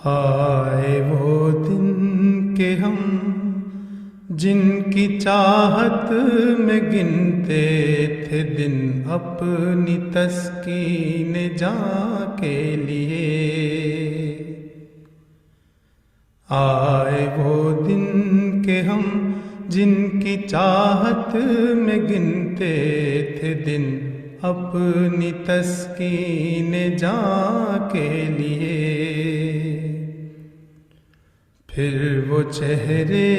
آئے وہ دن کہ ہم جن کی چاہت میں گنتے تھے دن اپنی تسکین جاں کے لیے، آئے وہ دن کہ ہم جن کی چاہت میں گنتے تھے دن اپنی تسکین جاں کے لیے، پھر وہ چہرے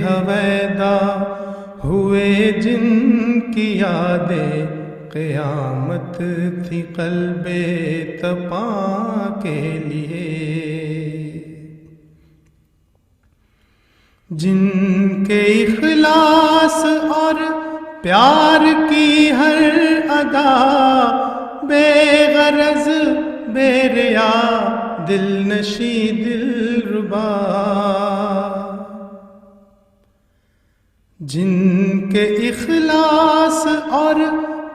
ہویدا ہوئے جن کی یادیں قیامت تھی قلب تپاں کے لیے، جن کے اخلاص اور پیار کی ہر ادا بے غرض بے ریا دل نشیں دلربا، جن کے اخلاص اور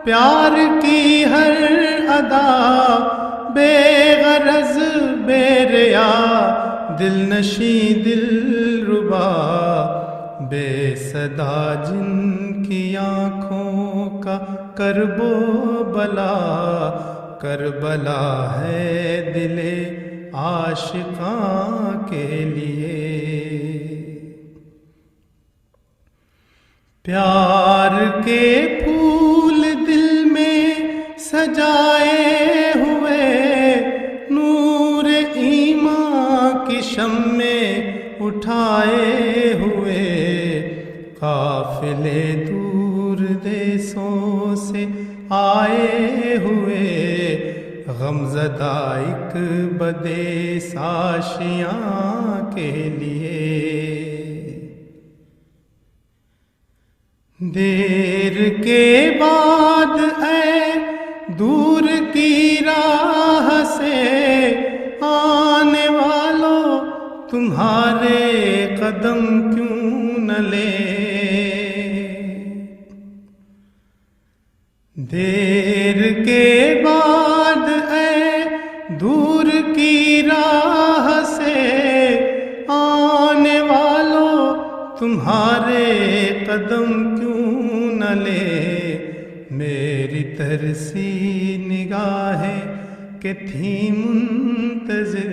پیار کی ہر ادا بے غرض بے ریا دل نشیں دلربا، بے صدا جن کی آنکھوں کا کرب و بلا کربلا ہے دل عاشقاں کے لیے، پیار کے پھول دل میں سجائے ہوئے نور ایمان کی شمع اٹھائے ہوئے، قافلے دور دیسوں سے آئے ہوئے غمزدہ ایک بدیس آشیاں کے لیے، دیر کے بعد اے دور کی راہ سے آنے والوں تمہارے قدم کیوں نہ لے، دیر کے بعد اے دور کی راہ سے آنے والوں تمہارے قدم کیوں نہ لے، میری ترسی نگاہیں کہ تھی منتظر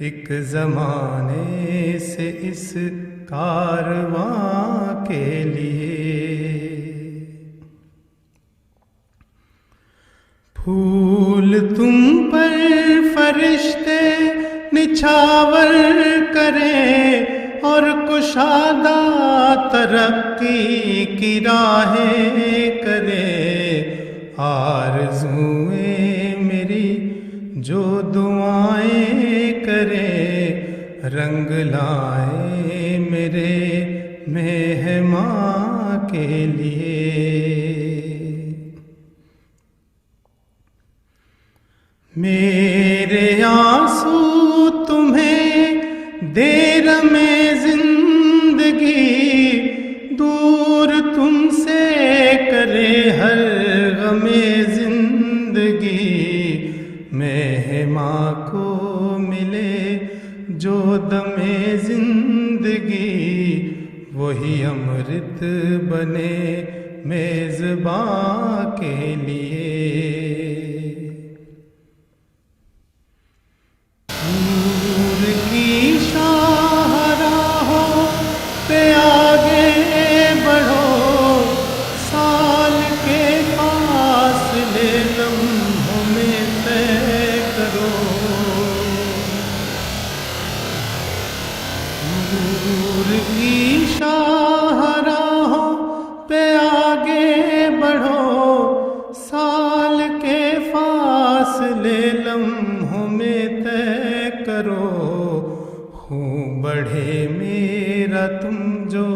ایک زمانے سے اس کارواں کے لیے، پھول تم پر فرشتے نچھاور کریں اور کشادہ ترقی کی راہیں کرے، آرزوئیں میری جو دعائیں کرے رنگ لائے میرے مہماں کے لیے، میرے آنسو تمہیں دیر میں زندگی دور تم سے کرے ہر غم زندگی، مہماں کو ملے جو دم زندگی وہی امرت بنے میزباں کے لیے، نور کی شاہراہوں پہ آگے بڑھو، سال کے فاصلے لمحوں میں طے کرو، نور کی شاہراہوں پہ آگے بڑھو، سال کے فاصلے لمحوں میں طے کرو، خوں بڑھے میرا تم جو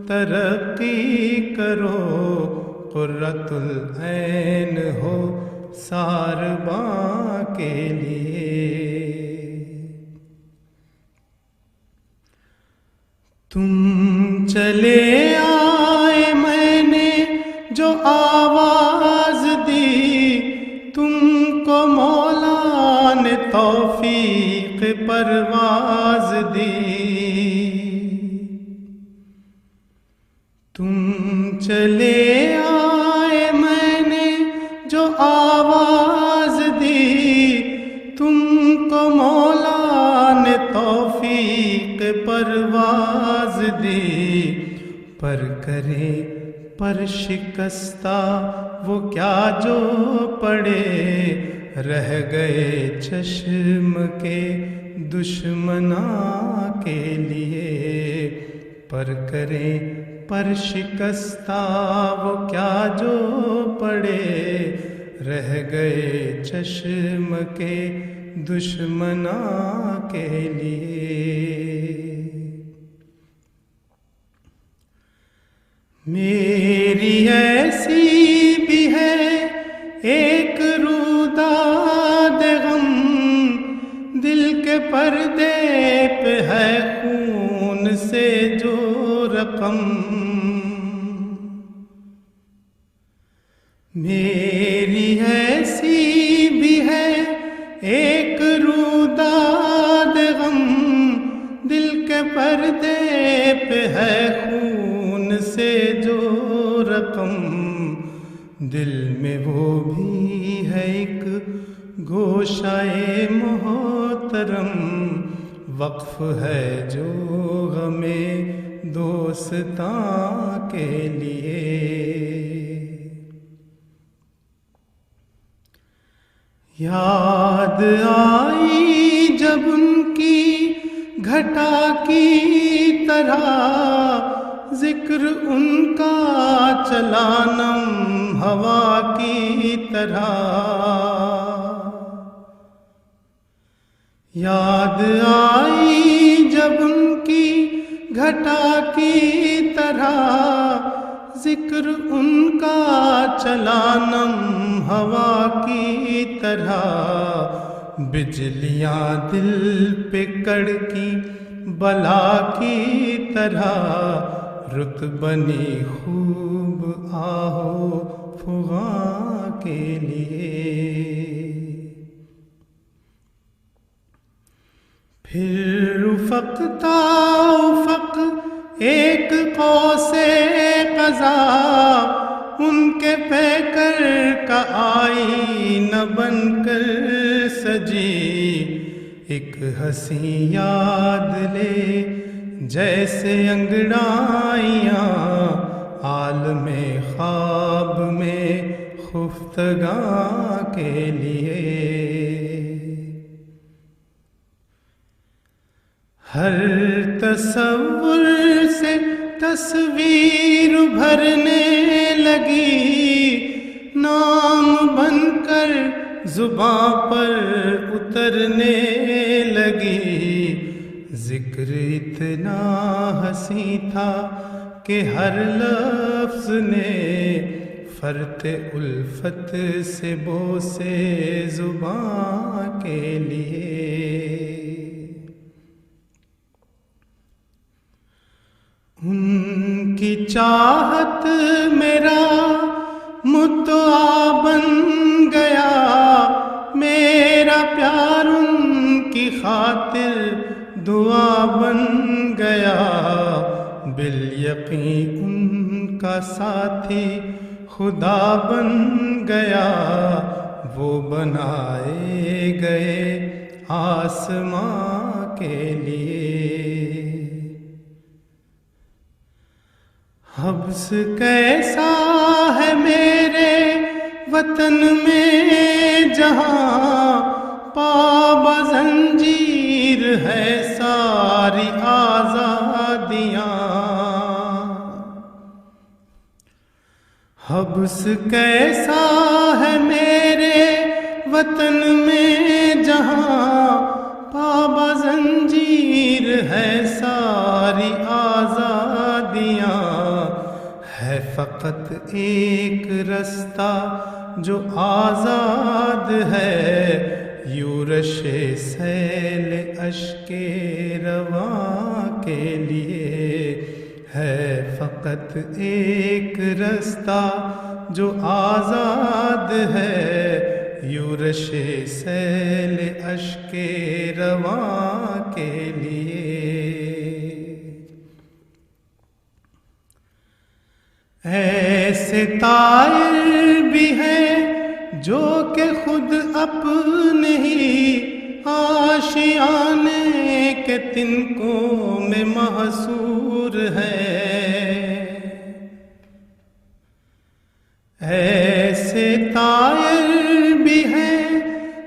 ترقی کرو، قرۃ العین ہو سارباں کے لیے، تم چلے آئے میں نے جو آواز دی، تم کو مولا نے توفیق توفیق پرواز دی، تم چلے آئے میں نے جو آواز دی، تم کو مولا نے توفیق پرواز دی، پر کرے پر شکستہ وہ کیا جو پڑے، رہ گئے چشم کے دشمناں کے لیے، پر کرے پر شکستہ وہ کیا جو پڑے، رہ گئے چشم کے دشمناں کے لیے۔ میری ایسی بھی ہے ایک روداد غم، دل کے پردے پہ ہے خون سے جو رقم، میری ایسی بھی ہے ایک روداد غم، دل کے پردے پہ ہے خون سے جو رقم، دل میں وہ بھی ہے ایک گوشہ محترم، وقف ہے جو غم دوستاں کے لیے۔ یاد آئی جب ان کی گھٹا کی طرح، ذکر ان کا چلا نم ہوا کی طرح، یاد آئی جب ان کی گھٹا کی طرح، ذکر ان کا چلا نم ہوا کی طرح، بجلیاں دل پہ کڑکی بلا کی طرح، رت بنی خوب آہو فغاں کے لیے۔ پھر افق تا افق ایک قوس قزا، ان کے پیکر کا آئینہ بن کر سجی، ایک ہنسی یاد لے جیسے انگڑائیاں، عالم خواب میں خفتگاں کے لیے۔ ہر تصور سے تصویر بھرنے لگی، نام بن کر زباں پر اترنے لگی، ذکر اتنا ہنسی تھا کہ ہر لفظ نے فرط الفت سے بوسے زباں کے لیے۔ ان کی چاہت میرا مدعا بن گیا، میرا پیار ان کی خاطر دعا بن گیا، بالیقین ان کا ساتھی خدا بن گیا، وہ بنائے گئے آسماں کے لیے۔ حبس کیسا ہے میرے وطن میں جہاں، پابند زنجیر ہے ساری آزادیاں، حبس کیسا ہے میرے وطن میں جہاں، پابند زنجیر ہے ساری آزادیاں، ہے فقط ایک رستہ جو آزاد ہے، یورش سیل اشک رواں کے لیے، ہے فقط ایک رستہ جو آزاد ہے، یورش سیل اشک رواں کے لیے۔ ایسے طائر بھی ہیں جو کہ خود اپنے ہی آشیانے کے تنکوں میں محصور ہے۔ ایسے طائر بھی ہیں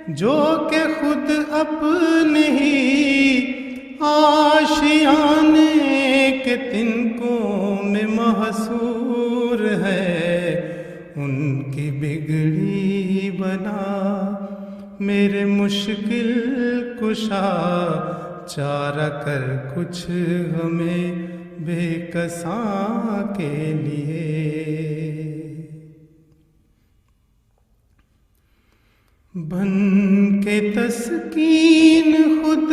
جو کہ خود اپنے ہی آشیانے کے تنکوں میں محصور ہے۔ ان کی بگڑی بنا میرے مشکل کشا، چارہ کر کچھ ہمیں بے کساں کے لیے۔ بن کے تسکین خود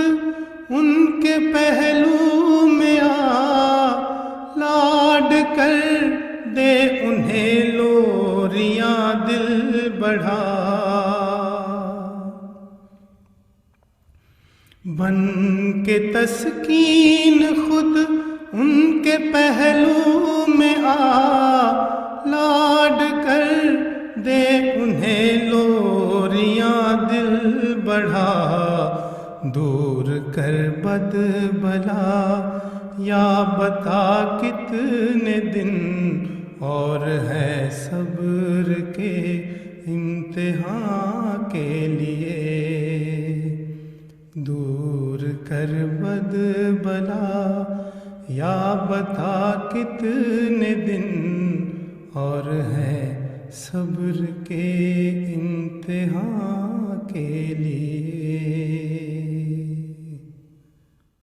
ان کے پہلو میں آ، لاڈ کر دے انہیں لوریاں دل بڑھا۔ بن کے تسکین خود ان کے پہلو میں آ، لاڈ کر دے انہیں لوریاں دل بڑھا۔ دور کر بد بلا یا بتا کتنے دن اور ہے صبر کے امتحان کے لیے۔ دور کر بد بلا یا بتا کتنے دن اور ہے صبر کے امتحان کے لیے۔